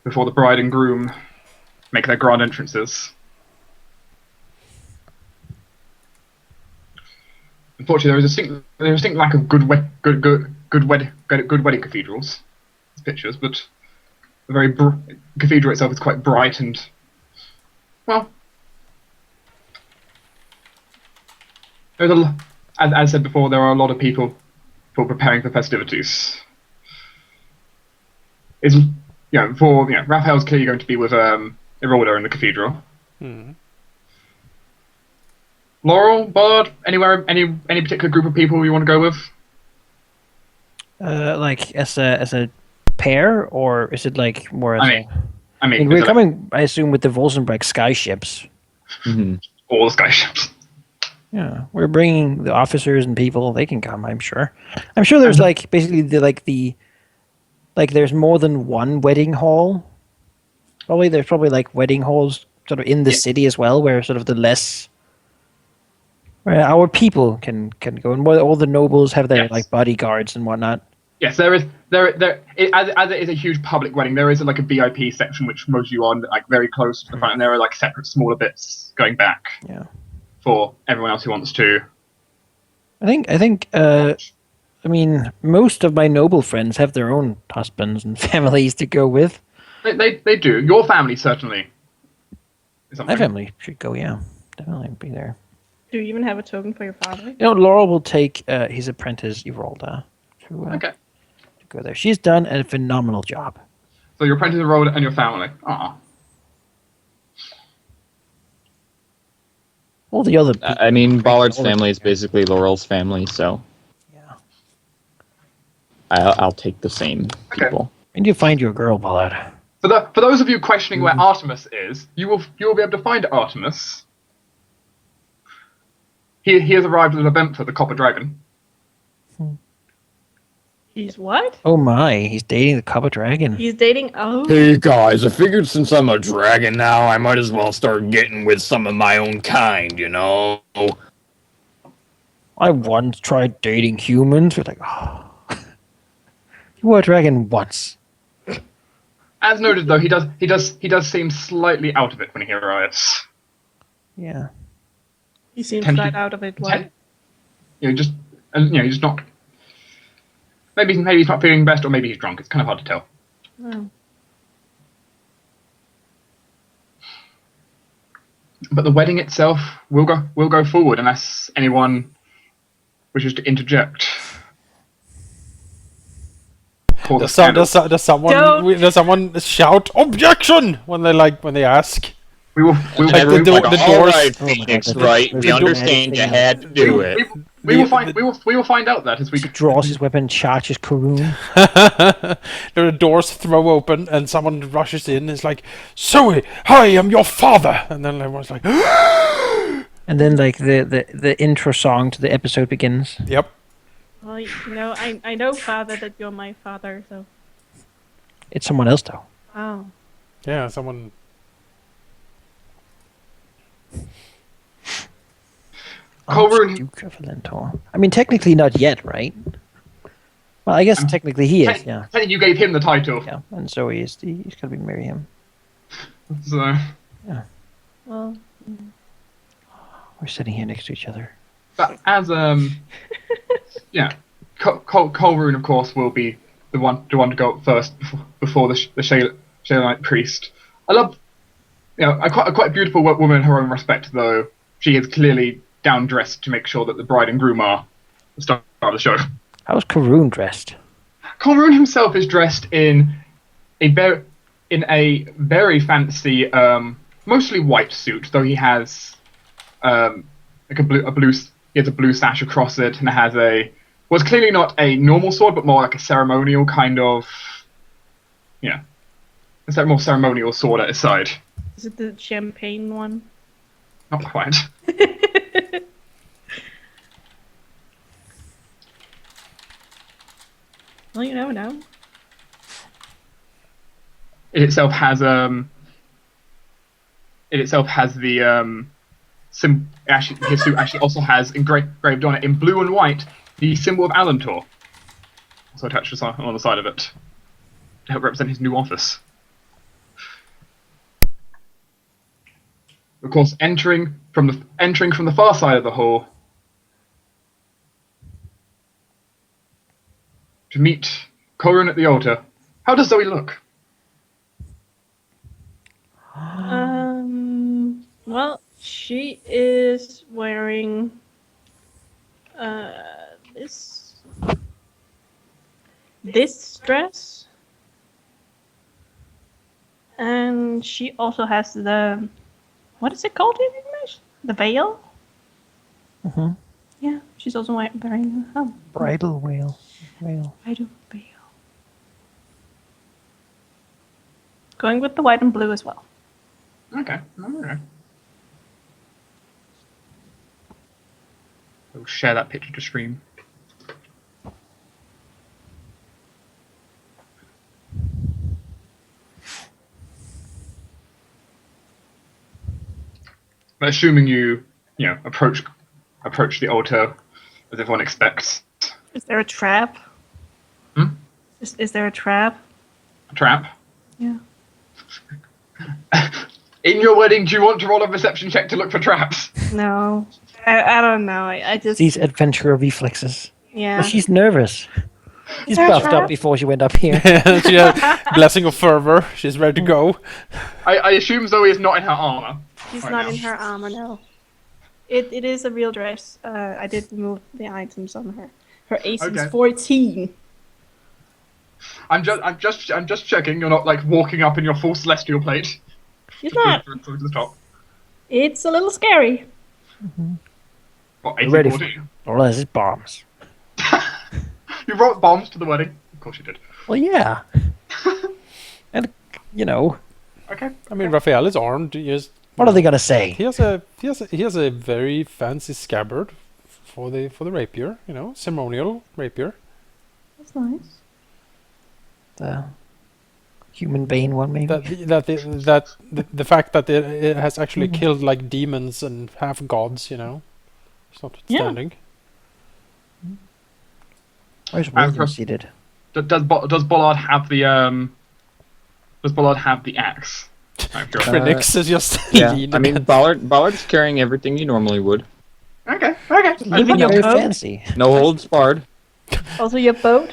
before the bride and groom make their grand entrances. Unfortunately, there is a distinct lack of good wedding cathedrals. Pictures, but the cathedral itself is quite bright and, well, as I said before, there are a lot of people preparing for festivities. Raphael's clearly going to be with Irolda in the cathedral. Laurel, Bard, anywhere, any particular group of people you want to go with? Like as a pair, or is it like more as I mean, we're coming, I assume, with the Volsenberg skyships. All the skyships. Yeah, we're bringing the officers and people. They can come, I'm sure. I'm sure there's like basically there's more than one wedding hall. There's probably like wedding halls sort of in the city as well, where sort of where our people can go, and where all the nobles have their like bodyguards and whatnot. Yes, as it is a huge public wedding, there is like a VIP section which most of you are like very close to the front, and there are like separate smaller bits going back. Yeah. For everyone else who wants to. I mean, most of my noble friends have their own husbands and families to go with. They do. Your family certainly. My family should go. Yeah, definitely be there. Do you even have a token for your father? Laurel will take his apprentice Irolda to go there. She's done a phenomenal job. So your apprentice Irolda and your family. All the other people. I mean, Ballard's family is basically Laurel's family, so yeah, I'll take the same people. And you find your girl, Ballard. For those of you questioning where Artemis is, you will be able to find Artemis. He has arrived at Aventha, the Copper Dragon. He's what? Oh my, he's dating the Copper Dragon. He's dating... Oh. Hey guys, I figured since I'm a dragon now, I might as well start getting with some of my own kind, you know? I once tried dating humans. We're like, oh. You were a dragon once. As noted, though, he does seem slightly out of it when he arrives. Yeah. He seems right out of it. What? He's not... Maybe he's not feeling best, or maybe he's drunk. It's kind of hard to tell. Oh. But the wedding itself will go forward unless anyone wishes to interject. Does someone shout objection when they ask? We will the doors. Right, Phoenix, right? We understand you had to do it. We will find out that as we draws his weapon, charges Karun. The doors throw open and someone rushes in. And is like, "Zoe, I am your father," and then everyone's like, and then like the intro song to the episode begins. Yep. Well, I know, Father, that you're my father, so. It's someone else, though. Oh. Yeah, someone. Duke of Lentor. I mean, technically not yet, right? Well, I guess technically he is, yeah. You gave him the title. Yeah, and so he's going to be marry him. So. Yeah. Well. We're sitting here next to each other. But as Colrune, of course, will be the one to go up first before the Shaylite priest. I love, a quite beautiful woman in her own respect, though she is clearly down dressed to make sure that the bride and groom are the star of the show. How's Karun dressed? Colrune himself is dressed in a very fancy, mostly white suit, though he has like a blue. He has a blue sash across it, and it has it's clearly not a normal sword, but more like a ceremonial kind of, it's a more ceremonial sword at his side. Is it the champagne one? Not quite. Well, you never know. It itself has the his suit actually also has engraved on it in blue and white the symbol of Alantor, also attached on the side of it to help represent his new office. Of course, entering from the far side of the hall to meet Corrin at the altar. How does Zoe look? Well, she is wearing this dress, and she also has what is it called in English? The veil. Mhm. Yeah, she's also wearing Bridal veil. bridal veil. Going with the white and blue as well. Okay. We'll share that picture to stream. But assuming you approach the altar as everyone expects. Is there a trap? Hmm? Is there a trap? A trap? Yeah. In your wedding, do you want to roll a perception check to look for traps? No. I don't know. I just... These adventurer reflexes. Yeah. Well, she's nervous. She's there a buffed up trap? before she went up here. She has blessing of fervor. She's ready to go. I assume Zoe is not in her armor. She's right not now. in her armor, no. It is a real dress. I did remove the items on her. Her AC Okay. is 14. I'm just checking you're not like walking up in your full celestial plate. She's not. To the top. It's a little scary. What, We're 80, ready 40? All this is bombs. You brought bombs to the wedding? Of course you did. Well, yeah. And, Okay. I mean, Raphael is armed. what are they going to say? He has a very fancy scabbard for the rapier. Ceremonial rapier. That's nice. The human bane one, maybe? The fact that it has actually killed like demons and half gods. It's notwithstanding. Where's William seated? Does Bollard have the Does Bollard have the axe? Trinix is just Yeah, leaning I mean, Ballard's carrying everything you normally would. Okay. Living your very boat? fancy. No holds barred. Also, your boat?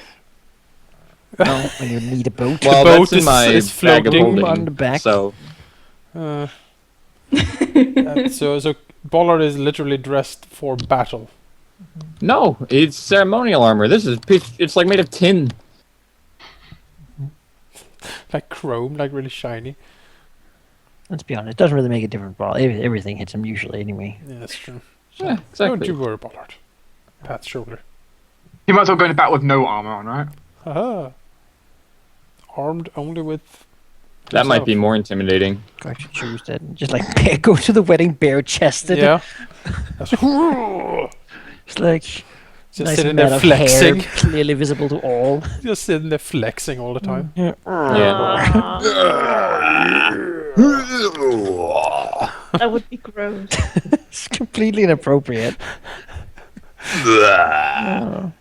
No, when you need a boat. Well, boat that's in is- my is bag of floating holding. on the back. So, so Bollard is literally dressed for battle. no, it's ceremonial armor. This is it's like made of tin. Like chrome, like really shiny. Let's be honest, it doesn't really make a difference. Well, everything hits him usually anyway. Yeah, that's true. Yeah, Don't exactly. you worry, Bollard. Pat's shoulder. You might as well go into battle with no armor on, right? Haha. Armed only with. That might be himself. more intimidating. I should choose that. Just like go to the wedding bare chested. Yeah. It's like Just nice sitting amount there of hair, flexing. clearly visible to all. Just sitting there flexing all the time. Yeah. That would be gross. It's completely inappropriate. No.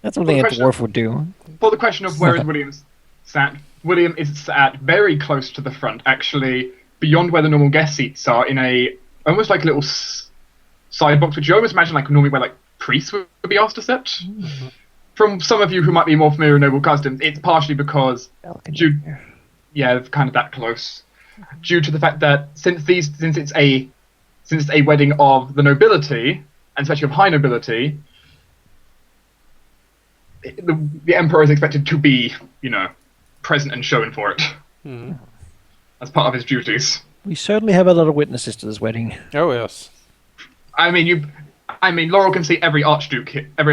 That's something a question- dwarf would do. For the question of where is William's sat, William is sat very close to the front, actually beyond where the normal guest seats are, in a almost like a little side box, which you almost imagine like normally where like priests would be asked to sit. From some of you who might be more familiar with noble customs, it's partially because Balcony. it's kind of that close, due to the fact that since it's a wedding of the nobility, and especially of high nobility, the emperor is expected to be, present and shown for it Mhm. as part of his duties. We certainly have a lot of witnesses to this wedding. Oh yes. I mean, Laurel can see every archduke, all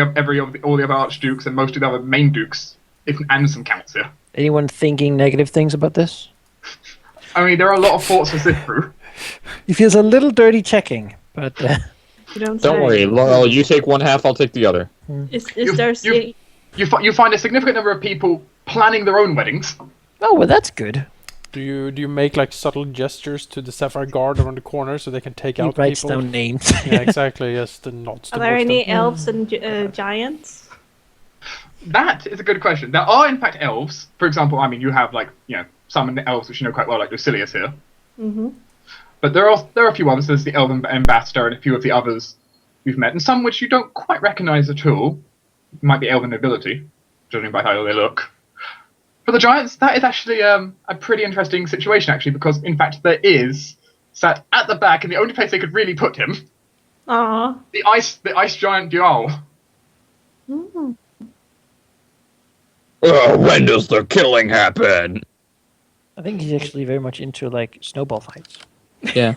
the other archdukes, and most of the other main dukes, if Anderson counts here. Anyone thinking negative things about this? I mean, there are a lot of thoughts to sift through. He feels a little dirty checking, but You don't Don't say. worry, Laurel. You take one half, I'll take the other. Is You- there... you- You find a significant number of people planning their own weddings. oh, well, that's good. Do you make like subtle gestures to the Sapphire Guard around the corner so they can take He out writes people? down names. Yeah, exactly. Yes, the nods. Are there any elves and giants? That is a good question. There are, in fact, elves. For example, you have, some elves which you know quite well, like Lucilius here. Mm-hmm. But there are a few others. There's the Elven Ambassador and a few of the others you've met, and some which you don't quite recognise at all. Might be Elven nobility, judging by how they look. For the giants, that is actually a pretty interesting situation, actually, because in fact there is sat at the back, and the only place they could really put him, Aww. the ice giant Dual. Mm. When does the killing happen? I think he's actually very much into like snowball fights. Yeah.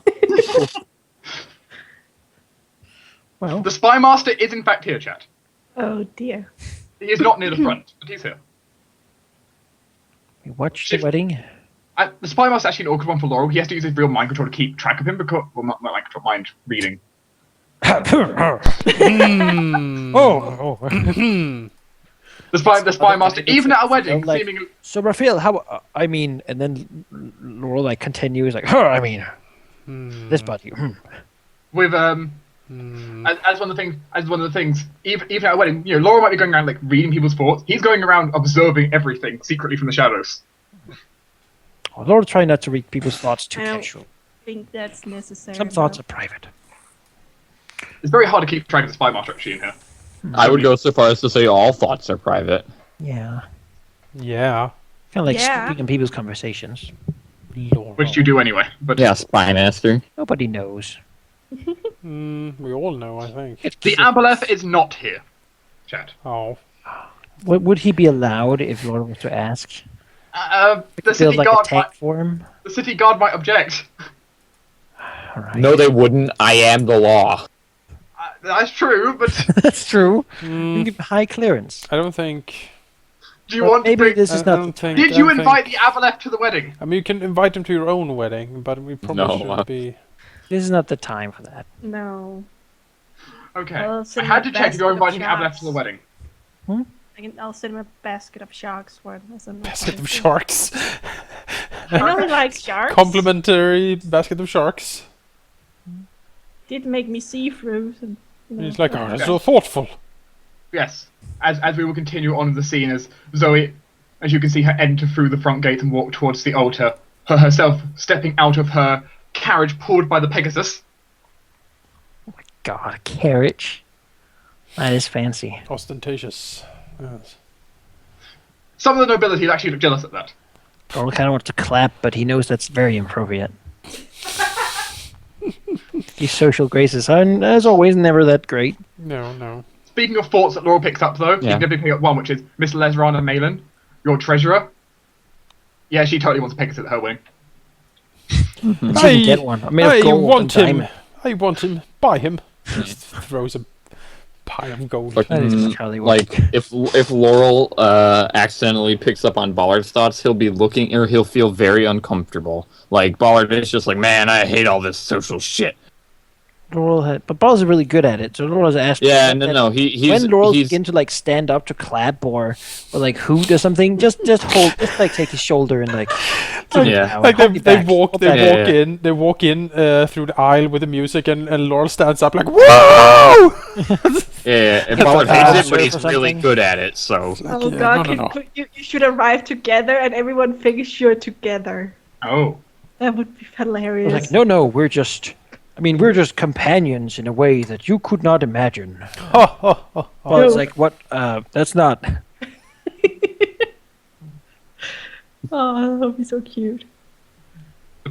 Well, The Spy Master is in fact here, chat. Oh dear. He is not near the front, but he's here. we watched the wedding. The Spy Master is actually an awkward one for Laurel. He has to use his real mind control to keep track of him because, well, not mind control, mind reading. Oh. The Spy Master, even at a wedding, like, seemingly. So Raphael, how? I mean, and then Laurel like continues like, I mean, this body. With as one of the things, even at a wedding, you know, Laura might be going around like reading people's thoughts. He's going around observing everything secretly from the shadows. Oh, Laurel, try not to read people's thoughts too I don't casual. think that's necessary. Some thoughts are private. It's very hard to keep track of the Spy Master actually in here. I would go so far as to say all thoughts are private. Yeah, Yeah. kind of like Yeah. snooping in people's conversations. Lord. Which you do anyway. But Yeah, Spy Master. Nobody knows. We all know, I think. the Aboleth is not here, chat. Oh. Would he be allowed if Laurel was to ask? The Build city like a guard tank for him. the city guard might object. All right. No, they wouldn't. I am the law. That's true, but That's true. Mm, You give high clearance. I don't think. do you But want to maybe bring... this is I not. don't think. Did I you don't invite think- the Aboleth to the wedding? I mean, you can invite them to your own wedding, but we probably No, shouldn't be. This is not the time for that. No. Okay. Well, I send had him to a check if you're basket of inviting the Aboleth sharks. to the wedding. I'll send him a basket of sharks for him. As a Basket of sharks. I know he likes sharks. Complimentary basket of sharks. Did make me see through. And, you know, He's like, oh, Okay. that's so thoughtful. Yes. As we will continue on the scene as Zoe, as you can see her enter through the front gate and walk towards the altar, her herself stepping out of her carriage pulled by the Pegasus. God, a carriage. That is fancy. Ostentatious. Yes. Some of the nobility actually look jealous at that. Laurel kind of wants to clap, but he knows that's very inappropriate. These social graces are, as always, never that great. No, no. Speaking of thoughts that Laura picks up, though, Yeah. you can definitely pick up one, which is Miss Lesrana Malin, your treasurer. Yeah, she totally wants a Pegasus at her wedding. She can get one. I mean, I of gold want and him. diamond. I want him. Buy him. He just throws a pile of gold. Like, That is mm, Charlie like if Laurel accidentally picks up on Ballard's thoughts, he'll be looking, or he'll feel very uncomfortable. Like Ballard is just like, man, I hate all this social shit. Laurel had, but Ball's really good at it. So Laurel has asked. Yeah, that- no, he's when Laurel he's begin to like stand up to clap or like hoot or something, just hold, just like take his shoulder and like. give it Yeah. power. Like Hold it they back. walk, Hold they back. Yeah, walk yeah. in, they walk in through the aisle with the music, and Laurel stands up like, whoa! yeah, and Get Ballard the hates power it, but he's surf or really something. good at it. So Oh Yeah, god, no, no, you should arrive together and everyone thinks you're together. Oh. That would be I hilarious. was like, no, we're just. I mean, we're just companions in a way that you could not imagine. Well, it's No. like what? That's not. Oh, that would be so cute. The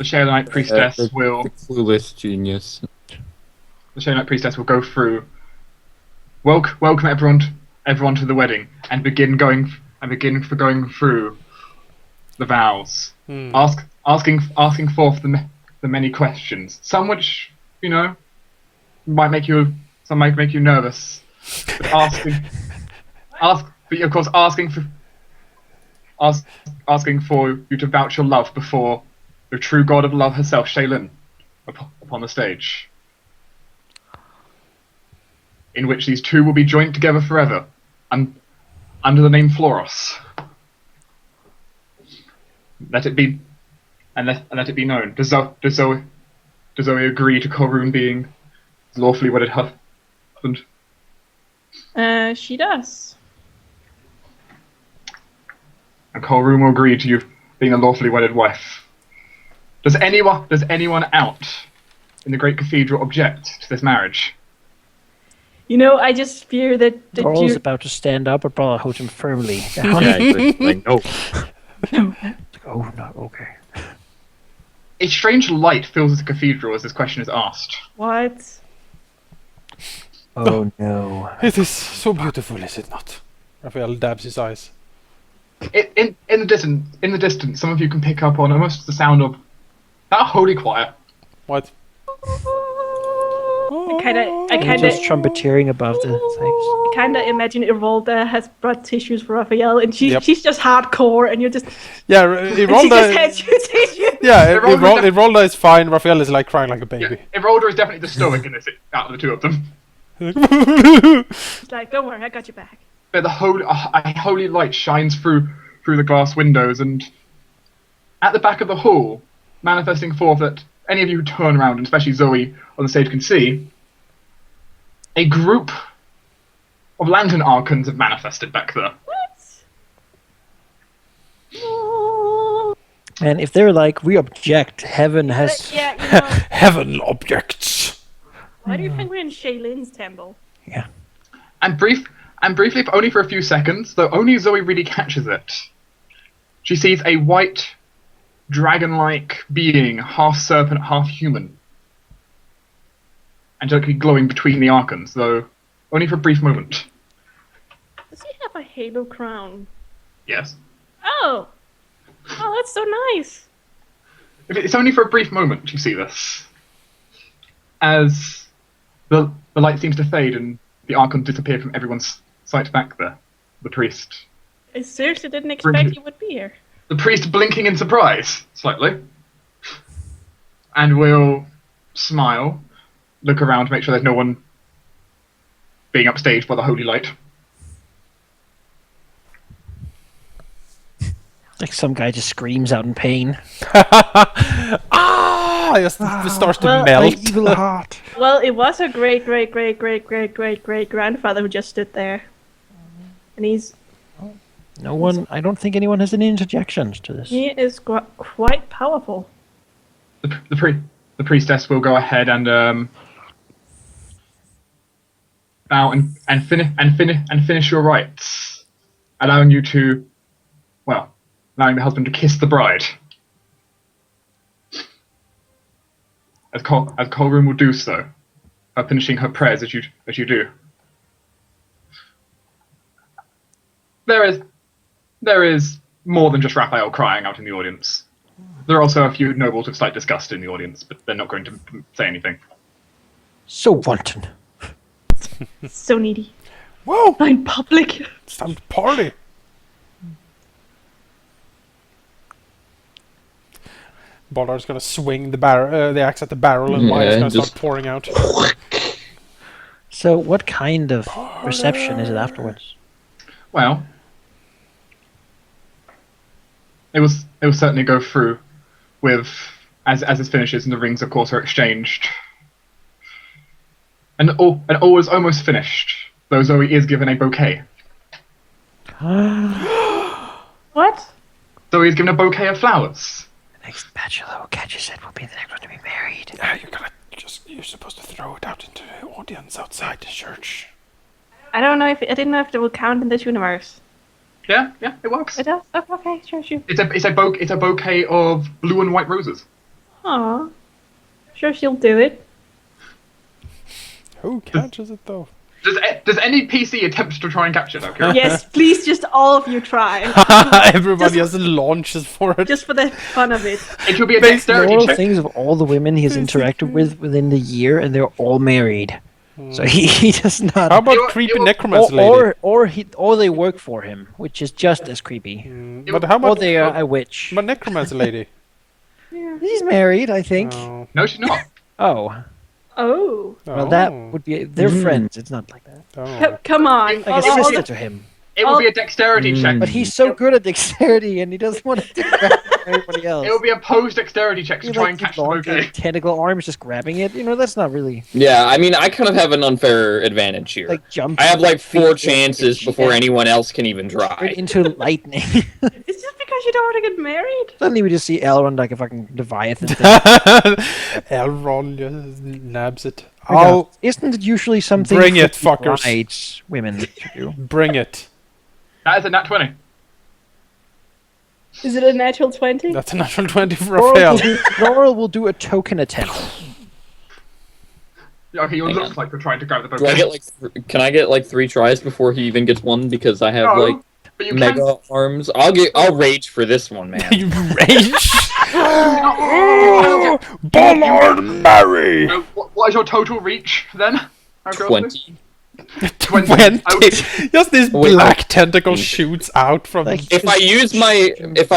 Shaolite priestess the will clueless genius. the Shaolite priestess will go through. Welcome everyone to the wedding, and begin going through the vows. Hmm. Asking forth the many questions. Some which might make you nervous. But but of course asking for you to vouch your love before the true god of love herself, Shaylin, upon the stage. In which these two will be joined together forever, under the name Floros. Let it be known. Does Zoe agree to Corun being lawfully wedded husband? She does. And Corun will agree to you being a lawfully wedded wife. Does anyone out in the Great Cathedral object to this marriage? You know, I just fear that Laurel's you... about to stand up, but Bala holds him firmly. Yeah, like, no. Oh, no, okay. A strange light fills the cathedral as this question is asked. What? Oh, no. It is so beautiful, is it not? Raphael dabs his eyes. In the distance, some of you can pick up on almost the sound of that holy choir. What? I Just trumpeteering above the things. kind of imagine Irolda has brought tissues for Raphael, and Yep. she's just hardcore, and you're just... Yeah, And she just hands you tissue. Yeah, Irolda- Irolda is fine. Raphael is like crying like a Yeah, baby. Ivolda is definitely the stoic in this out of the two of them. It's like, don't worry, I got your back. But a holy light shines through the glass windows, and at the back of the hall, manifesting forth that any of you who turn around, and especially Zoe on the stage, can see, a group of lantern archons have manifested back there. What? And if they're like, we object, heaven has... Yeah, you know, Heaven objects. why do you think we're in Shaylin's temple? Yeah. And briefly, if only for a few seconds, though only Zoe really catches it, she sees a white, dragon-like being, half serpent, half human, angelically glowing between the archons, though only for a brief moment. Does he have a halo crown? Yes. Oh! Oh, that's so nice! It's only for a brief moment you see this. As the light seems to fade and the archons disappear from everyone's sight back there. The priest. I seriously didn't expect you would be here. The priest blinking in surprise, slightly. And will smile, look around to make sure there's no one being upstaged by the holy light. Like some guy just screams out in pain. Just starts to Well, melt. My evil heart. Well, it was a great grandfather who just stood there. And he's... No one, I don't think anyone has any interjections to this. He is quite powerful. The priestess will go ahead and bow and finish your rites, allowing you to, well, allowing the husband to kiss the bride. As Colroom will do so, finishing her prayers as you do. There is more than just Raphael crying out in the audience. There are also a few nobles with slight disgust in the audience, but they're not going to say anything. So wanton. So needy. Whoa! In public. It's time to party. Bollar's gonna swing the axe at the barrel, and wine's gonna start pouring out. So what kind of reception is it afterwards? Well, it will certainly go through with as it finishes, and the rings, of course, are exchanged, and all is almost finished. Though Zoe is given a bouquet. What? Zoe is given a bouquet of flowers. The next bachelor who catches it will be the next one to be married. You're supposed to throw it out into the audience outside the church. I didn't know if it will count in this universe. Yeah, it works. It does? Oh, okay, sure. It's a bouquet of blue and white roses. Aw. Sure, she'll do it. Who catches it though? Does any PC attempt to try and capture that? Okay? Yes, please, just all of you try. Everybody has launches for it. Just for the fun of it. It will be a dexterity Laurel check. thinks of all the women he has interacted with within the year, and they're all married. So he does not. How about It will- creepy it will- necromancer lady? Or they work for him, which is just as creepy. But how Or about they are a witch. my necromancer lady? He's married, I think. Oh. No, she's not. Oh, Oh. well, that would be. They're friends. It's not like that. Oh. Come on. Like a All the- sister to him. It will be a dexterity check. But he's so good at dexterity, and he doesn't want to grab everybody else. It will be a posed dexterity check to He try like and catch the the long bouquet. tentacle arms just grabbing it. That's not really Yeah, I mean, I kind of have an unfair advantage here. like jumping. I have like 4 feet chances before anyone else can even try. straight into lightning. It's just because gosh, you don't want to get married? Suddenly we just see Elrond like a fucking Leviathan thing. Elrond just nabs it. Isn't it usually something Bring it, for fuckers. brides, women to do? Bring it. That is a nat 20. Is it a natural 20? That's a natural 20 for Laurel Raphael. Laurel will do a token attempt. Yeah, okay, you Hang look on. like you're trying to grab the Do I bouquet. get like? Can I get like 3 tries before he even gets one? Because I have No, like but you mega arms. I'll rage for this one, man. You rage. can. Bollard Mary. What is your total reach then? Out of curiosity? 20. 20. Ouch. Just this Wait, black tentacle shoots out from. Like- If I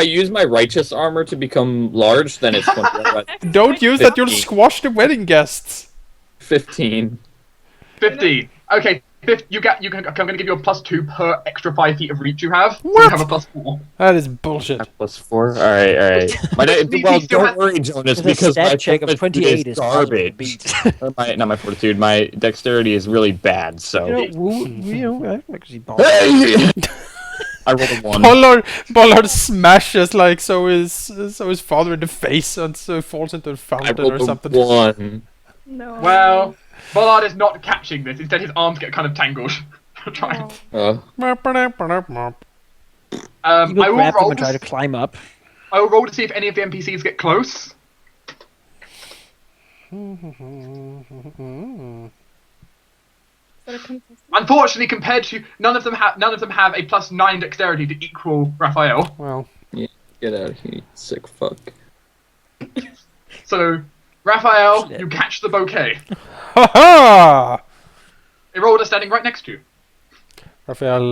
use my righteous armor to become large, then it's 20. Otherwise, Don't use that. You'll 15. squash the wedding guests. 15. 15. Okay, I'm going to give you a +2 per extra 5 feet of reach you have. So you What? have a +4. That is bullshit. +4. All right. Well, still don't has- worry, Jonas, With a because my stat check of fortitude 28 is is positive garbage. beat. Or not my fortitude. My dexterity is really bad. So I rolled a 1. Bollard smashes like so his father in the face and so falls into a I fountain rolled or a something. 1. No. Well, Bollard is not catching this. Instead, his arms get kind of tangled. Trying. Oh. You I will will grab him roll. and try to climb up. I will roll to see if any of the NPCs get close. Is that a contestant? Unfortunately, compared to none of them have a +9 dexterity to equal Raphael. Well, Get out of here, you sick fuck. So, Raphael, Shit. you catch the bouquet. ha ha! Irolda standing right next to you. Raphael,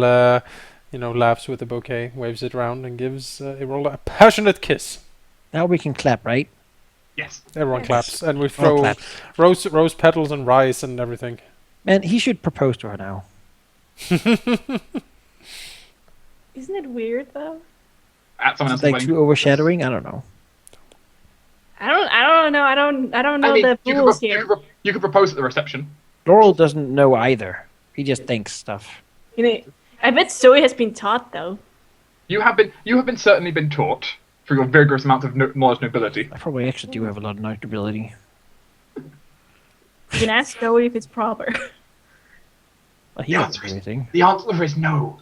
laughs with the bouquet, waves it around, and gives Irola a passionate kiss. Now we can clap, right? Yes. Everyone Yes. claps, and we All throw claps. rose petals and rice and everything. Man, he should propose to her now. Isn't it weird though? At someone It's else's like wedding. too overshadowing. I don't know. I don't know. I don't know the you rules could, here. you could propose at the reception. Laurel doesn't know either. He just thinks stuff. I bet Zoe has been taught though. You have been certainly been taught through your vigorous amount of knowledge nobility. I probably actually do have a lot of notability. You can ask Zoe if it's proper. Well, he Yeah, doesn't do anything. The answer is no.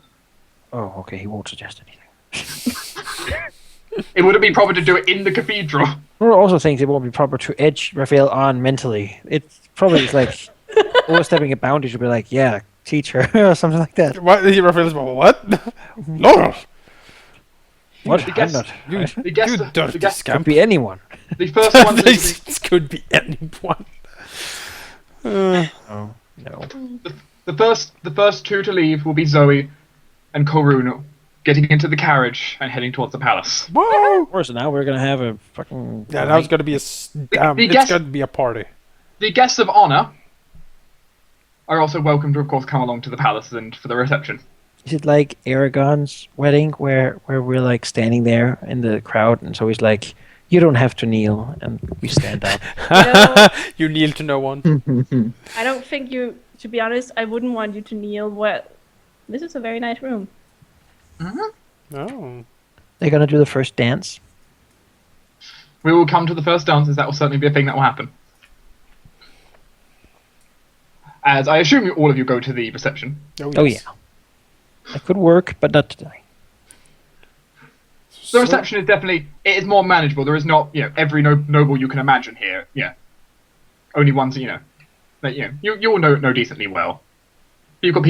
Oh, okay. He won't suggest anything. It wouldn't be proper to do it in the cathedral. Laurel also thinks it won't be proper to edge Raphael on mentally. It's probably like overstepping a boundary to be like, yeah, teach her or something like that. What? Raphael's what? Laurel! What? The I'm guest- not. You, I- the guest, You the dirty guest, Could scamp. be anyone. the first one. to leave, This could be anyone. Oh no. the first two to leave will be Zoe and Korun, getting into the carriage and heading towards the palace. Whoa! Of course, now we're gonna have a fucking. Yeah, that was gonna be damn. the It's guest- gonna be a party. The guests of honor are also welcome to, of course, come along to the palace and for the reception. Is it like Aragon's wedding where we're like standing there in the crowd and so he's like, you don't have to kneel, and we stand up. No, You kneel to no one. I don't think you. To be honest, I wouldn't want you to kneel. This is a very nice room. Oh. They're gonna do the first dance. We will come to the first dances. That will certainly be a thing that will happen. As I assume all of you go to the reception. Oh yeah. That could work, but not today. The reception is definitely, it is more manageable. There is not, every noble you can imagine here. Yeah. Only ones, that, you all know decently well. You've got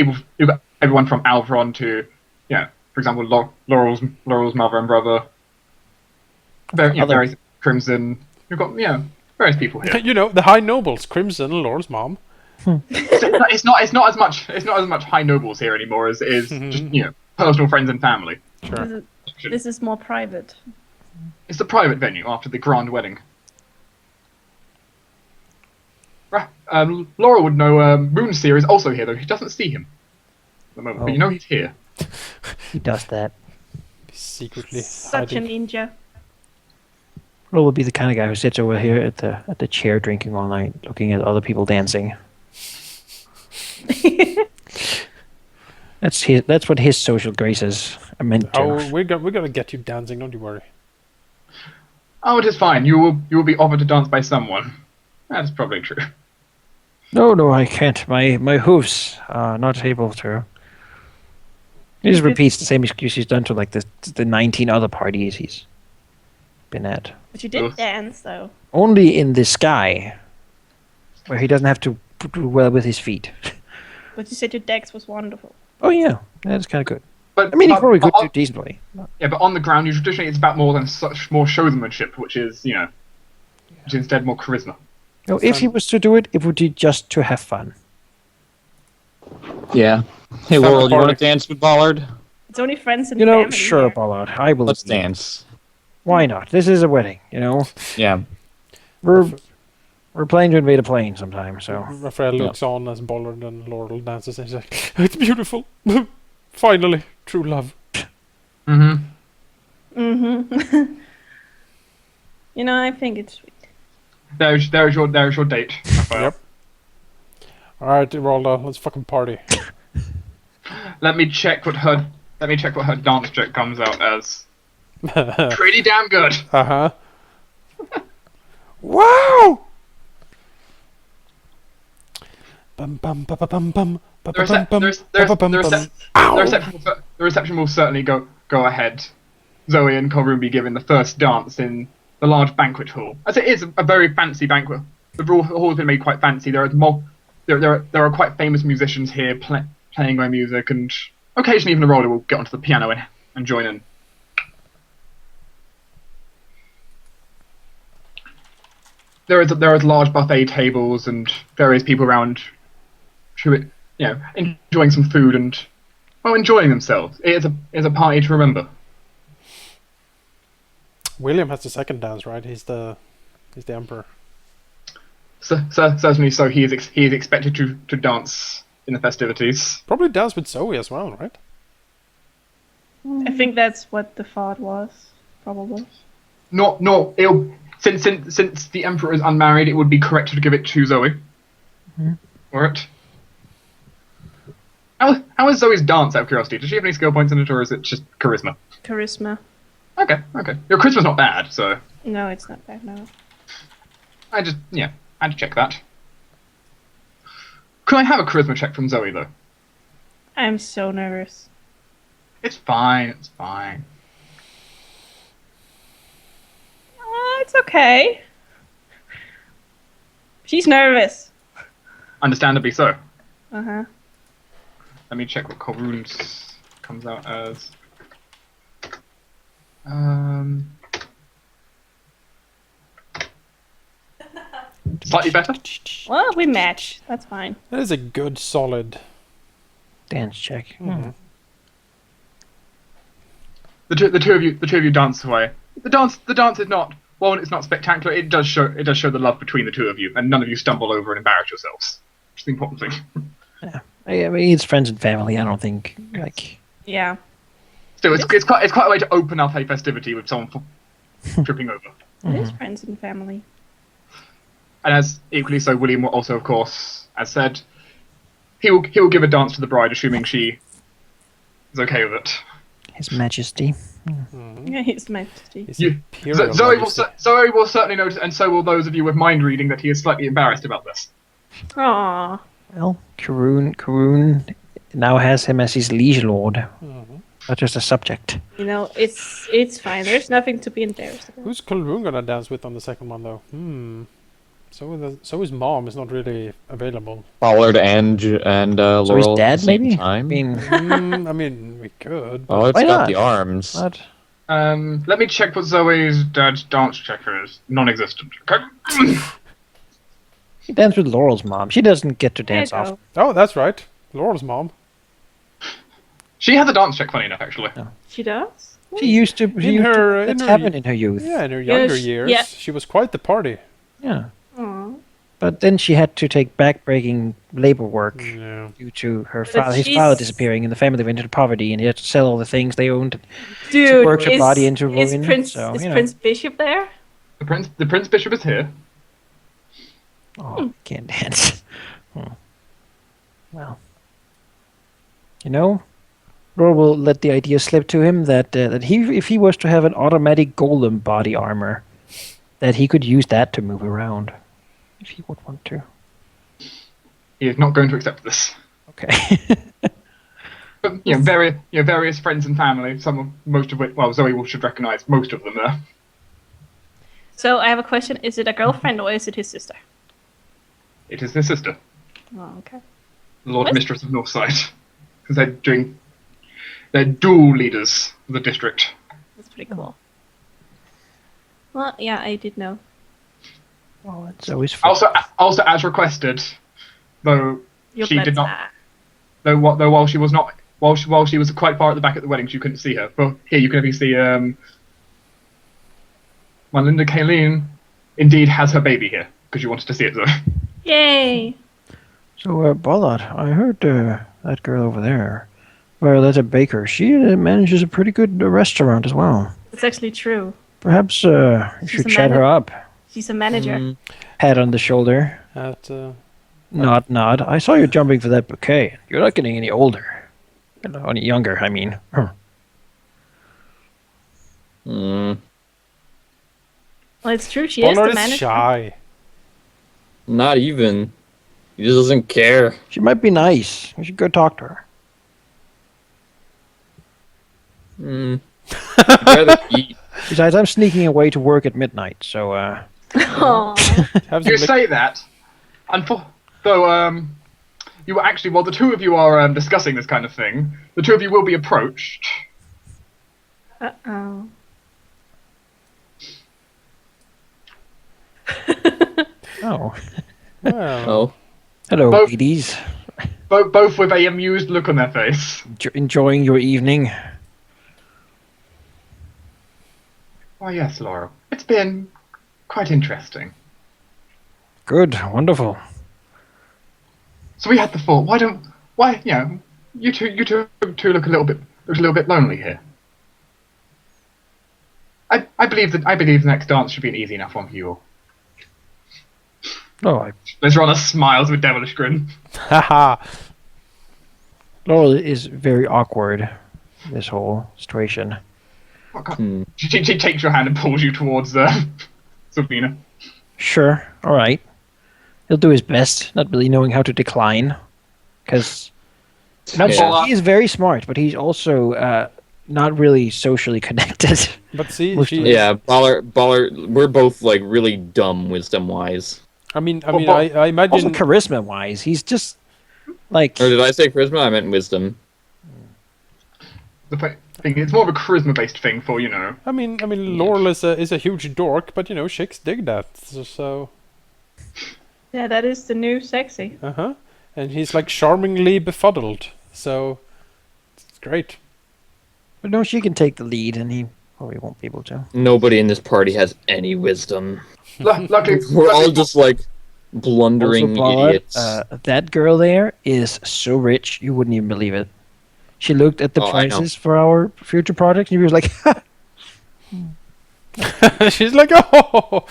everyone from Alvaron to, for example, Laurel's mother and brother. Various Crimson. You've got, various people here. The high nobles, Crimson, Laurel's mom. It's not as much high nobles here anymore as it is just, personal friends and family. Sure. This is more private. It's the private venue after the grand wedding. Laura would know Moonseer is also here, though he doesn't see him at the moment, but Oh. he's here. He does that. Secretly Such a hiding. ninja. Ro will be the kind of guy who sits over here at the chair drinking all night, looking at other people dancing. That's what his social graces are meant to. Oh, we're gonna get you dancing. Don't you worry. Oh, it is fine. You will be offered to dance by someone. That's probably true. No, I can't. My hooves are not able to. He just repeats the same excuse he's done to like the 19 other parties he's been at. But you did Ugh. dance, though. Only in the sky, where he doesn't have to do well with his feet. But you said your dex was wonderful. Oh yeah, that's kind of good. But I mean, he but- probably could but- do decently. Yeah, but on the ground, you traditionally it's about more than such more showmanship, which is which is instead more charisma. No, if he was to do it, it would be just to have fun. Yeah. Hey, Fun Laurel, do you want party. to dance with Ballard? It's only friends and You know, family sure, here. Ballard. I will. Let's dance. Why not? This is a wedding. Yeah. We're playing to invade a plane sometime. So Raphael looks on as Bollard and Laurel dances, and he's like, "It's beautiful. Finally, true love." Mm-hmm. Mm-hmm. I think it's sweet. There's your date. Raphael. Yep. All right, Rolda, let's fucking party. Let me check what her dance check comes out as. Pretty damn good. Uh-huh. Wow! Bum bum ba ba bum bum ba ba bum bum ba ba bum bum. The reception will certainly go ahead. Zoe and Corwin will be given the first dance in the large banquet hall. As it is a very fancy banquet. The hall has been made quite fancy. There are quite famous musicians here playing their music, and occasionally even a roller will get onto the piano and join in. There is large buffet tables and various people around, enjoying some food and enjoying themselves. It is a party to remember. William has the second dance, right? He's the emperor. Certainly so. He is expected to dance in the festivities. Probably dance with Zoe as well, right? I think that's what the thought was, probably. Since the emperor is unmarried, it would be correct to give it to Zoe. Mhm. For it. How is Zoe's dance, out of curiosity? Does she have any skill points in it, or is it just charisma? Charisma. Okay. Your charisma's not bad, so No, it's not bad, no. I had to check that. Could I have a charisma check from Zoe, though? I'm so nervous. It's fine. It's fine. It's okay. She's nervous. Understandably so. Uh-huh. Let me check what Corwin's comes out as. Slightly better. Well, we match. That's fine. That is a good, solid. dance check. Mhm. The two of you dance away. The dance is not it's not spectacular. It does show the love between the two of you, and none of you stumble over and embarrass yourselves. Which is the important thing. I mean, it's friends and family. I don't think Yeah. Still, it's quite a way to open up a festivity with someone tripping over. It is friends and family. And as equally so, William will also, of course, as said, he will give a dance to the bride, assuming she is okay with it. His Majesty. Yeah, His Majesty. His You- imperial Zoe majesty. will certainly notice, and so will those of you with mind reading, that he is slightly embarrassed about this. Aww. Well, Karun now has him as his liege lord, not just a subject. It's fine. There's nothing to be embarrassed about. Who's Kulrun gonna dance with on the second one, though? So his mom is not really available. Ballard and Laurel. So his at dad, the same maybe? Time. I mean, I mean, we could. Oh, it's Why got not? the arms. what? Let me check what Zoe's dad's dance checker is. Non-existent. Okay. He danced with Laurel's mom. She doesn't get to dance There you off. go. Oh, that's right. Laurel's mom. She has a dance check, funny enough, actually. She does? She used to. In her- That's in her happened in her youth. Yeah, in her younger Yes, years, yeah. she was quite the party. Yeah. Aw. But then she had to take backbreaking labor work Yeah. due to her But father, his father she's- disappearing, and the family went into poverty, and he had to sell all the things they owned. Dude, work her body into is ruin, Prince, so, is you know. Prince Bishop there? The Prince Bishop is here. Oh, can't dance. Well, Laura will let the idea slip to him that if he was to have an automatic golem body armor, that he could use that to move around, if he would want to. He is not going to accept this. Okay. But various friends and family, most of which, well, Zoe should recognise most of them there. So I have a question. Is it a girlfriend or is it his sister? It is his sister, Oh, okay. the Lord What? Mistress of Northside, because they're dual leaders of the district. That's pretty cool. Well, yeah, I did know. Well, it's always fun. Also, as requested, though Your she did blood's not. Though while she was not, while she was quite far at the back at the wedding, you couldn't see her. But here you can only see Linda Kayleen indeed has her baby here because you wanted to see it, though. Yay! So, Ballard, I heard that girl over there, Violetta Baker, she manages a pretty good restaurant as well. It's actually true. Perhaps you She's should a chat her up. She's a manager. Pat on the shoulder. Nod. I saw you jumping for that bouquet. You're not getting any older. Any younger, I mean. Well, it's true. She is the Ballard is manager. shy. Not even. He just doesn't care. She might be nice. You should go talk to her. I'd rather eat. Besides, I'm sneaking away to work at midnight, so Aw. Have You some say that, though you were actually, while the two of you are discussing this kind of thing, the two of you will be approached. Uh-oh. oh. well, Oh. Hello, Both- ladies. Both with a amused look on their face. Enjoying your evening? Why, yes, Laurel. It's been quite interesting. Good, wonderful. So we had the thought, you two look a little bit lonely here. I believe the next dance should be an easy enough one for you all. Oh, Lizrana smiles with devilish grin. haha. Laurel is very awkward, this whole situation. She takes your hand and pulls you towards Sabina. Sure, alright. He'll do his best, not really knowing how to decline. Because Yeah. he is very smart, but he's also not really socially connected. But see, Most she. of Yeah, Baller, we're both like really dumb wisdom-wise. I mean, Well, I Also, imagine. charisma-wise, he's just like... Or did I say charisma? I meant wisdom. The thing, it's more of a charisma-based thing for, you know. I mean, Laurel is a huge dork, but chicks dig that. So, Yeah, that is the new sexy. and he's like charmingly befuddled. So, it's great. But no, she can take the lead, and he probably won't be able to. Nobody in this party has any wisdom. Luckily, We're all just like blundering Also, Ballard, idiots. that girl there is so rich, you wouldn't even believe it. She looked at the Oh, I know. prices for our future projects, and she was like, ha! She's like, oh,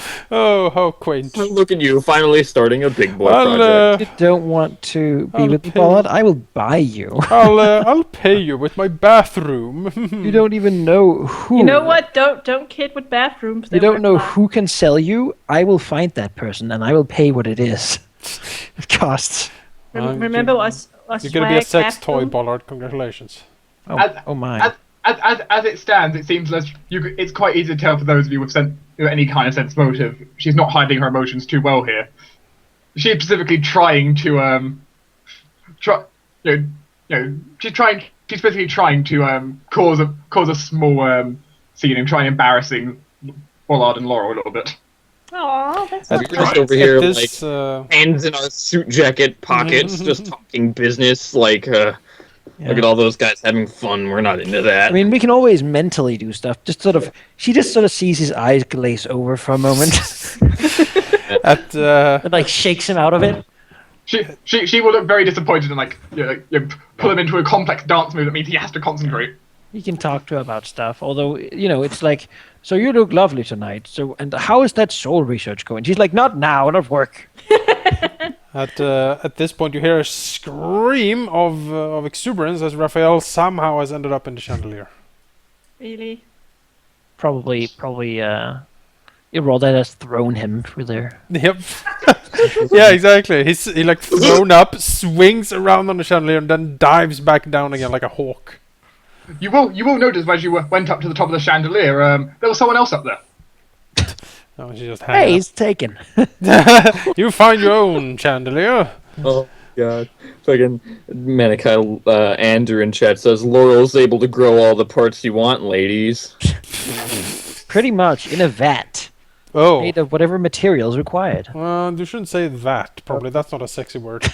how quaint. Look at you, finally starting a big boy I'll, project. You don't want to be I'll with me, pay- Ballard? I will buy you. I'll pay you with my bathroom. You don't even know who. You know what? Don't kid with bathrooms. You They don't work know fine. who can sell you. I will find that person, and I will pay what it is. It costs. Remember us You're gonna be a swag sex toy, bathroom? Ballard. Congratulations. Oh my. as it stands, it seems as it's quite easy to tell for those of you with any kind of sense motive. She's not hiding her emotions too well here. She's specifically trying to she's basically trying to cause a small scene and try embarrassing Bollard and Laurel a little bit. Aw, that's We're not just nice. over here, This, like, hands in our suit jacket pockets, just talking business, like, look at all those guys having fun, we're not into that. I mean, we can always mentally do stuff. She just sort of sees his eyes glaze over for a moment, at and like shakes him out of it. She will look very disappointed and pull him into a complex dance move that means he has to concentrate. You can talk to her about stuff. Although, it's like, so you look lovely tonight. So, and how is that soul research going? She's like, not now, not work. At this point, you hear a scream of exuberance as Raphael somehow has ended up in the chandelier. Really? Probably, Irolda has thrown him through there. Yep. Yeah, exactly. He like thrown up, swings around on the chandelier, and then dives back down again like a hawk. You will notice as you went up to the top of the chandelier, there was someone else up there. Oh, she just Hey, hanging he's taken. up. You find your own chandelier. Oh god. Fucking Manikai Andrew in chat says Laurel's able to grow all the parts you want, ladies. Pretty much in a vat, Oh. made of whatever material is required. You shouldn't say that, probably. That's not a sexy word.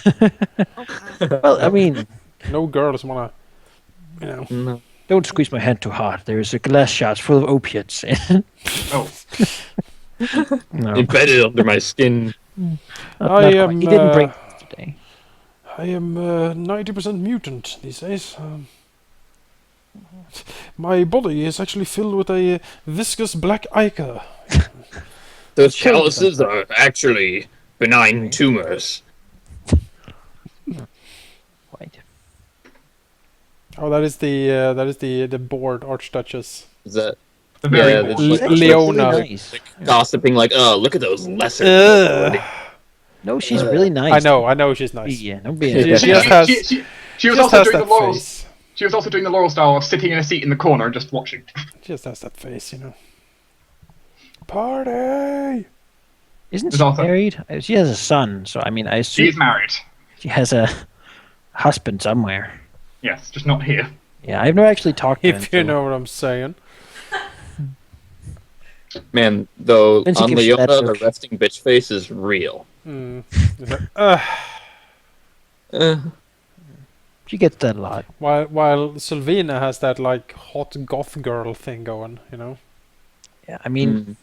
Well, I mean, No girls wanna, you know. No. don't squeeze my hand too hard. There's a glass shot full of opiates. Oh, No, Embedded under my skin. not I quite. am, He didn't bring it today. I am 90% mutant these days. My body is actually filled with a viscous black ichor. Those calluses are actually benign tumors. Quite. Oh, that is the bored Archduchess. Is that the very Yeah, bored. that's like- Actually, Leona. really nice. gossiping like, oh, look at those lesser. Ugh. No, she's really nice. I know she's nice. Yeah, don't be. She just has, She was just also has doing the that Laurel. face. She was also doing the Laurel style of sitting in a seat in the corner and just watching. She just has that face, you know. Party! Isn't There's she also- married? She has a son, so I mean, I assume She's married. she has a husband somewhere. Yes, just not here. Yeah, I've never actually talked to him. If you so- know what I'm saying. Man, though, Then she on gives you that Leona, the look. resting bitch face is real. Hmm. It's like, She gets that a lot. while Sylvina has that like hot goth girl thing going, you know. Yeah, I mean, Mm.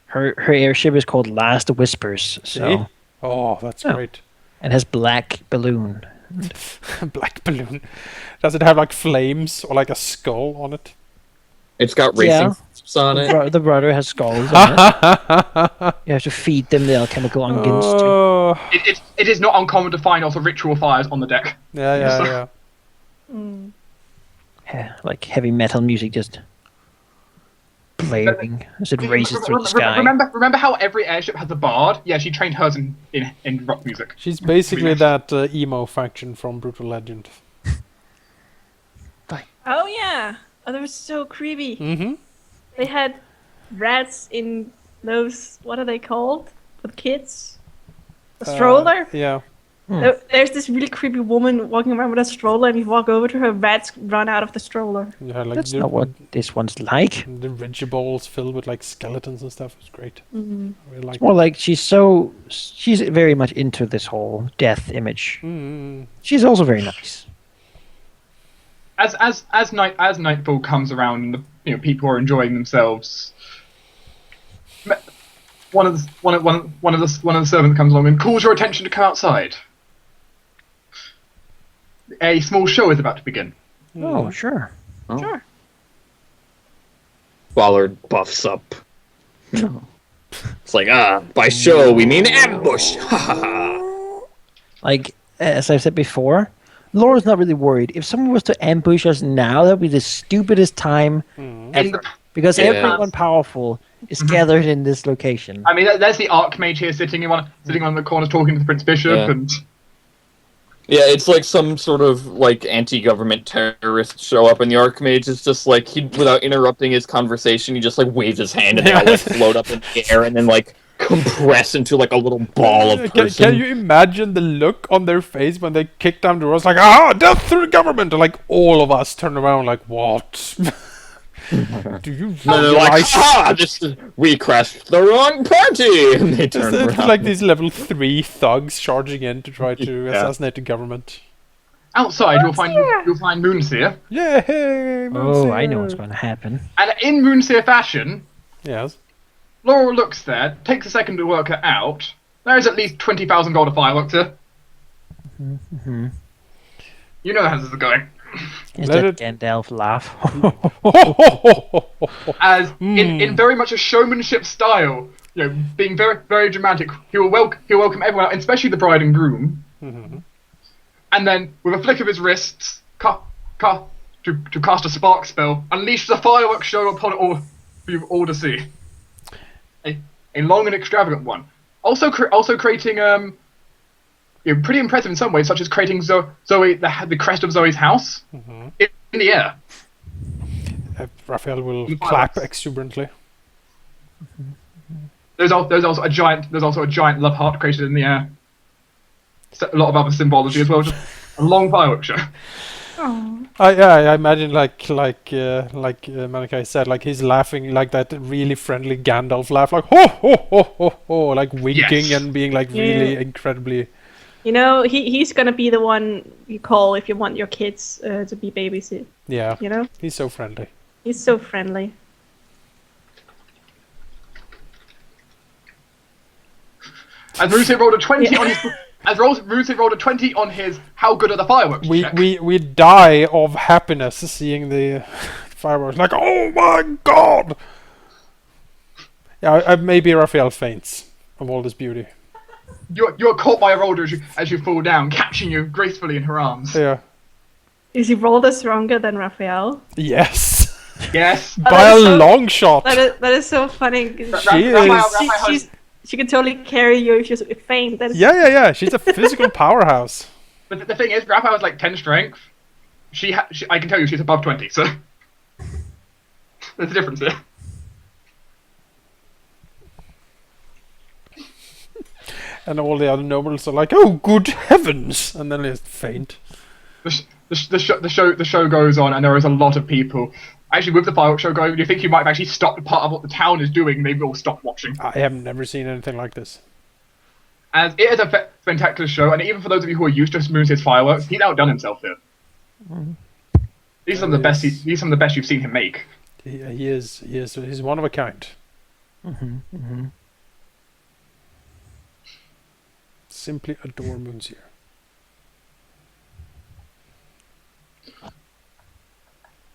her airship is called Last Whispers, so See? Oh, that's Oh. great. and has black balloon. Black balloon. Does it have like flames or like a skull on it? It's got racing Yeah. tips on it. The rudder has skulls on it. You have to feed them the alchemical ungans too. Oh, It is not uncommon to find also ritual fires on the deck. yeah. Mm. Yeah, like heavy metal music just blaring as it races through the sky. Remember how every airship has a bard? Yeah, she trained hers in rock music. She's basically that emo faction from Brutal Legend. Oh yeah. Oh, that was so creepy. Mm-hmm. They had rats in those. What are they called? With kids. A stroller. Yeah. There's this really creepy woman walking around with a stroller, and you walk over to her, rats run out of the stroller. You had like That's not what this one's like. the dirigibles filled with like skeletons and stuff. It was great. Mm-hmm. I really like More like she's very much into this whole death image. Mm-hmm. She's also very nice. As nightfall comes around and people are enjoying themselves, one of the servants comes along and calls your attention to come outside. A small show is about to begin. Oh, sure. Sure. Ballard buffs up. It's like, by show we mean ambush. Ha ha ha. Like, as I've said before, Laura's not really worried. If someone was to ambush us now, that would be the stupidest time ever. Because Yeah. everyone powerful is gathered in this location. I mean, there's the Archmage here sitting on the corner talking to the Prince Bishop, Yeah. and Yeah, it's like some sort of like anti-government terrorist show up, and the Archmage is just like without interrupting his conversation, he just like waves his hand and they all like float up in the air and then like compress into like a little ball of person. Can you imagine the look on their face when they kick down the doors like, death through the government! And like all of us turn around like, what? Do you And they're like, realize? we crashed the wrong party! And they turn It's around. like these level 3 thugs charging in to try to assassinate the government. outside you'll find Moonseer, Yay! Oh, I know what's going to happen. and in Moonseer fashion, Yes. Laura looks there, takes a second to work her out. There is at least 20,000 gold of fireworks here. Mm-hmm. You know how this is going. Is Let that Gandalf laugh? As in very much a showmanship style, being very, very dramatic. He'll welcome everyone out, especially the bride and groom. Mm-hmm. And then, with a flick of his wrists, to cast a spark spell, unleash the fireworks show upon all for you all to see. A long and extravagant one. Also creating pretty impressive in some ways, such as creating Zoe the crest of Zoe's house in the air. Raphael will clap exuberantly. There's also a giant love heart created in the air. A lot of other symbology as well. Just a long fireworks show. I imagine like Malachi said, like he's laughing like that really friendly Gandalf laugh, like ho ho ho ho ho, like winking Yes. and being like really incredibly. You know, he's gonna be the one you call if you want your kids to be babysit. Yeah, You know, he's so friendly. he's so friendly. As Rusi rolled a 20 on his. As Rusi rolled a 20 on his how good are the fireworks check. We die of happiness seeing the fireworks. Like, oh my god! Yeah, maybe Raphael faints of all this beauty. You're caught by a roller as you fall down, catching you gracefully in her arms. Yeah. Is he rolled us stronger than Raphael? Yes. Yes. By a long shot. That is so funny. She can totally carry you if you faint. That is Yeah. She's a physical powerhouse. But the thing is, Raphael has like 10 strength. I can tell you she's above 20, so there's a difference there. And all the other nobles are like, "Oh, good heavens!" And then they faint. The show goes on, and there is a lot of people. Actually, with the fireworks show going, you think you might have actually stopped part of what the town is doing. Maybe all stopped watching. I have never seen anything like this. As it is a spectacular show, and even for those of you who are used to Moon's fireworks, he's outdone himself here. These are some of the best. These are some of the best you've seen him make. He is. He's one of a kind. Simply adore Moonseer.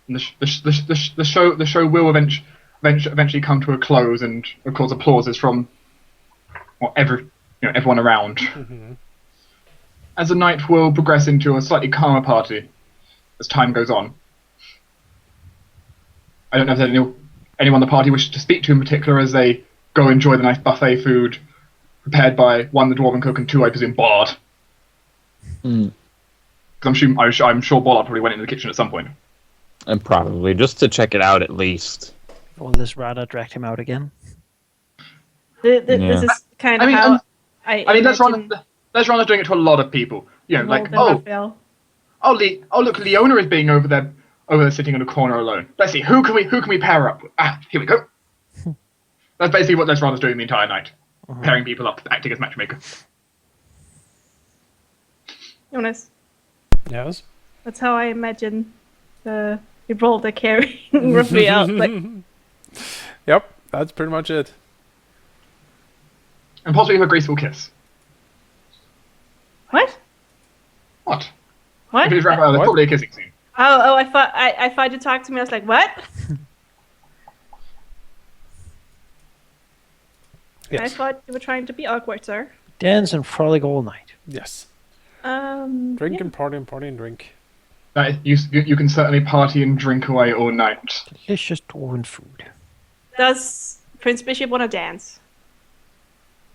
And the show will eventually come to a close, and of course applauses from everyone around. As the night will progress into a slightly calmer party as time goes on. I don't know if there's anyone in the party wishes to speak to in particular as they go enjoy the nice buffet food prepared by one, the dwarven cook, and two, I presume, Bard. Because I'm sure Bollard probably went into the kitchen at some point. And probably just to check it out at least. Will this Rada drag him out again? This is kind of how I mean, let's imagine run doing it to a lot of people. You know, like Raphael. look, Leona is being over there sitting in a corner alone. Let's see, who can we pair up with? Here we go. That's basically what Les Ronda's doing the entire night, pairing people up, acting as matchmaker. Jonas, Yes. that's how I imagine the Gibraltar carrying Raphael. Like, Yep. That's pretty much it. And possibly have a graceful kiss. what? What? What? If it's Raphael, there's What? probably a kissing scene. Oh, I thought you talked to me. I was like, what? I Yes. thought you were trying to be awkward, sir. Dance and frolic all night. Yes. yeah. Drink and party and drink. You can certainly party and drink away all night. Delicious dwarven food. Does Prince Bishop want to dance?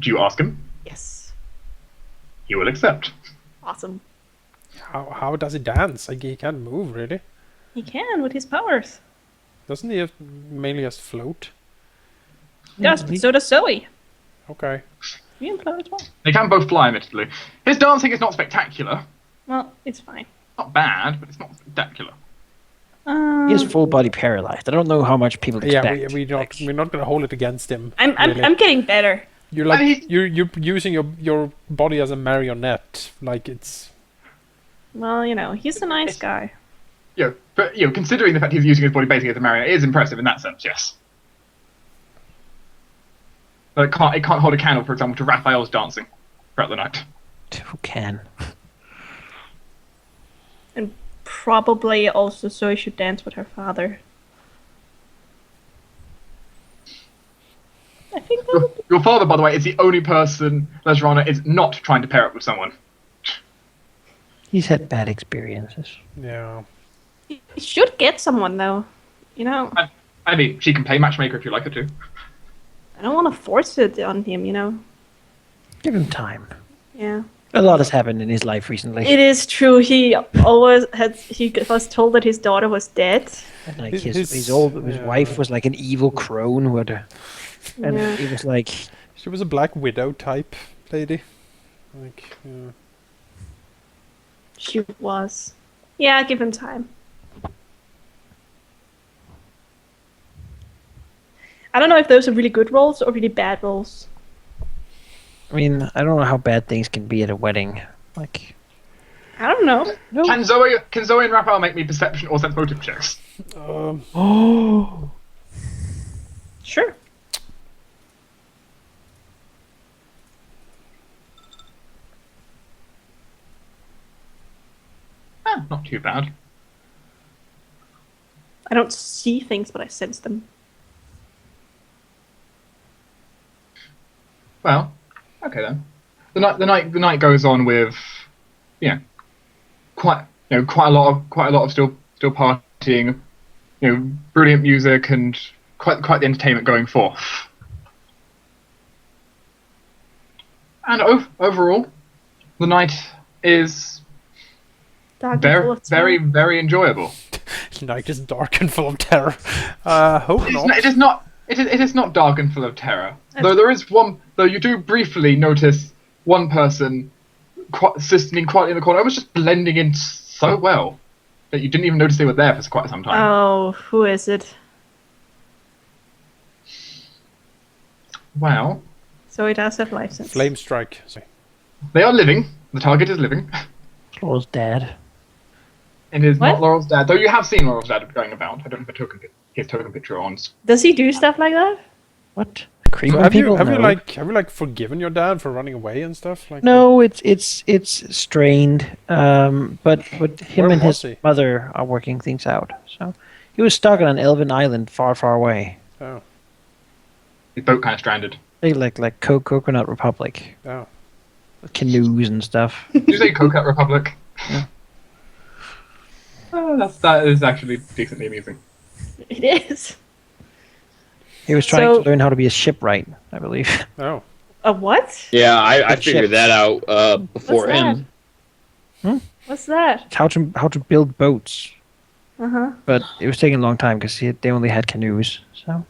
Do you ask him? Yes. He will accept. Awesome. How does he dance? Like he can't move really. He can with his powers. Doesn't he mainly just float? Yes, but so does Zoe. Okay. You can float as well. They can both fly, admittedly. His dancing is not spectacular. Well, it's fine. Not bad, but it's not spectacular. He is full body paralyzed. I don't know how much people expect. Yeah, we're not gonna hold it against him. really. I'm getting better. You're like I mean, you're using your body as a marionette. Like it's Well, he's a nice guy. But considering the fact he's using his body basically as a marionette, it is impressive in that sense. Yes. But it can't hold a candle, for example, to Raphael's dancing throughout the night. Who can? And probably also Zoe should dance with her father. I think that would be... Your father, by the way, is the only person Lesrana is not trying to pair up with someone. He's had bad experiences. Yeah. He should get someone, though. You know, I mean, she can play matchmaker if you like her to. I don't want to force it on him, you know? Give him time. Yeah. A lot has happened in his life recently. It is true. He always had. He was told that his daughter was dead. And like His- his wife yeah. was like an evil crone who had and Yeah. it was like She was a Black Widow type lady. Like, yeah. She was. Yeah, give him time. I don't know if those are really good roles or really bad roles. I mean, I don't know how bad things can be at a wedding. Like I don't know. no. Can Zoe and Raphael make me perception or sense motive checks? Oh. Sure. Not too bad. I don't see things, but I sense them. Well, okay then. The night goes on with, quite a lot of still partying, brilliant music and quite the entertainment going forth. And overall, the night is Dark and full of very terror. very enjoyable. Night is dark and full of terror. Hope not. It is not dark and full of terror. That's- Though you do briefly notice one person sitting quietly in the corner. It was just blending in so well that you didn't even notice they were there for quite some time. Oh, who is it? Well, So he does have life sense. Flame strike. Sorry. they are living. The target is living. Laurel's dad. It is not What? Laurel's dad, though you have seen Laurel's dad going about. I don't have his token picture on. Does he do stuff like that? What? Cream So on have people? you No. like forgiven your dad for running away and stuff? Like No, it's strained. But him Where and was his he? mother are working things out. So he was stuck on an elven island far, far away. Oh, His boat kind of stranded. Like Coconut Republic, oh. canoes and stuff. Did you say Coconut Republic? Yeah. Oh, that is actually decently amusing. It is. He was trying So- to learn how to be a shipwright, I believe. Oh. A what? Yeah, I Good figured ship. that out before What's him. What's that? It's how to build boats, Uh-huh. but it was taking a long time because they only had canoes. So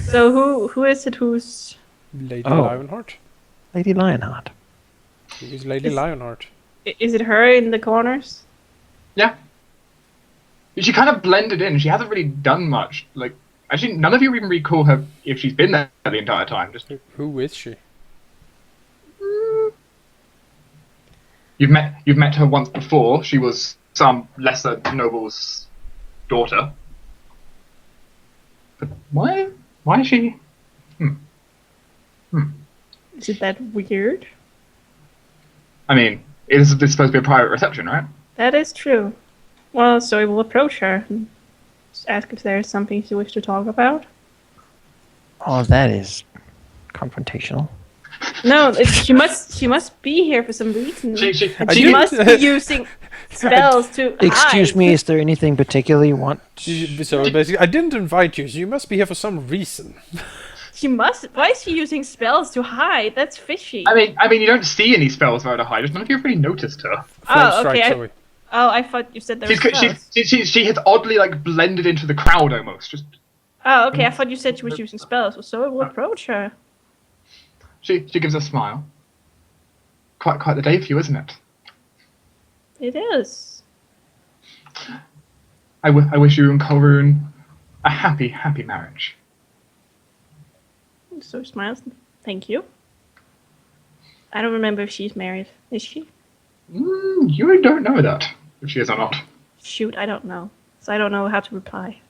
So who is it who's... Lady Oh. Lionheart. Lady Lionheart. Who's Lady Is- Lionheart? Is it her in the corners? Yeah. She kind of blended in. She hasn't really done much. Like, actually, none of you even recall her if she's been there the entire time. Just Who is she? you've met her once before. She was some lesser noble's daughter. But why is she? Is it that weird? I mean, this is supposed to be a private reception, right? That is true. Well, so we will approach her and just ask if there is something she wishes to talk about. All of that is confrontational. No, she must be here for some reason. She And I she didn't- must be using spells to Excuse hide. me, is there anything particular you want? So basically, I didn't invite you, so you must be here for some reason. She must. Why is she using spells to hide? That's fishy. I mean, you don't see any spells for her to hide. Just none of you have really noticed her. Flame Oh, strike, okay, Zoe. I thought you said there were spells. She has oddly like blended into the crowd almost. Just Oh, okay. I thought you said she was using spells, so I will approach her. she gives a smile. Quite the day for you, isn't it? It is. I wish you and Colrune a happy marriage. So smiles. Thank you. I don't remember if she's married. Is she? You don't know that, if she is or not. Shoot, I don't know. So I don't know how to reply.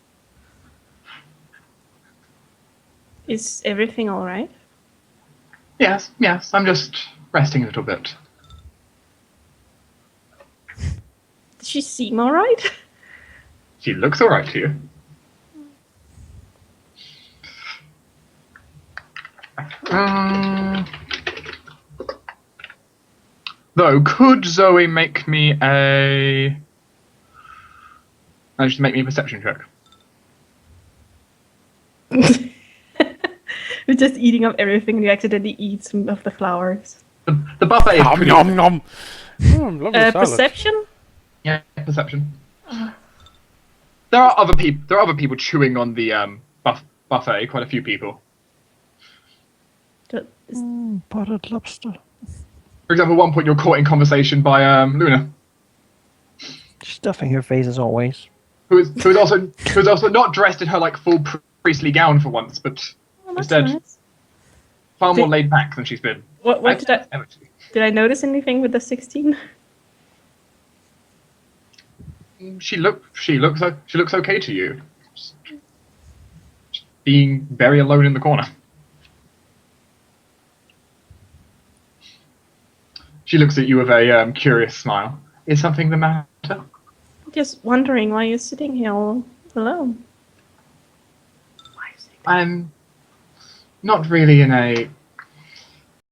Is everything alright? Yes, I'm just resting a little bit. Does she seem alright? She looks alright to you. Though, could Zoe make me a... Manage to make me a perception check? You're just eating up everything and you accidentally eat some of the flowers. The buffet is Nom pretty... nom nom. Lovely salad. Perception? Yeah, perception. There are other people. There are other people chewing on the buffet. Quite a few people. Potted lobster. For example, at one point you're caught in conversation by Luna, Stuffing her face as always. who is also not dressed in her like full priestly gown for once, but Oh, that's instead nice. far more laid back than she's been. What did I notice anything with the 16? She looks okay to you. Just being very alone in the corner. She looks at you with a curious smile. Is something the matter? Just wondering why you're sitting here all alone. Why are you sitting there? I'm not really in a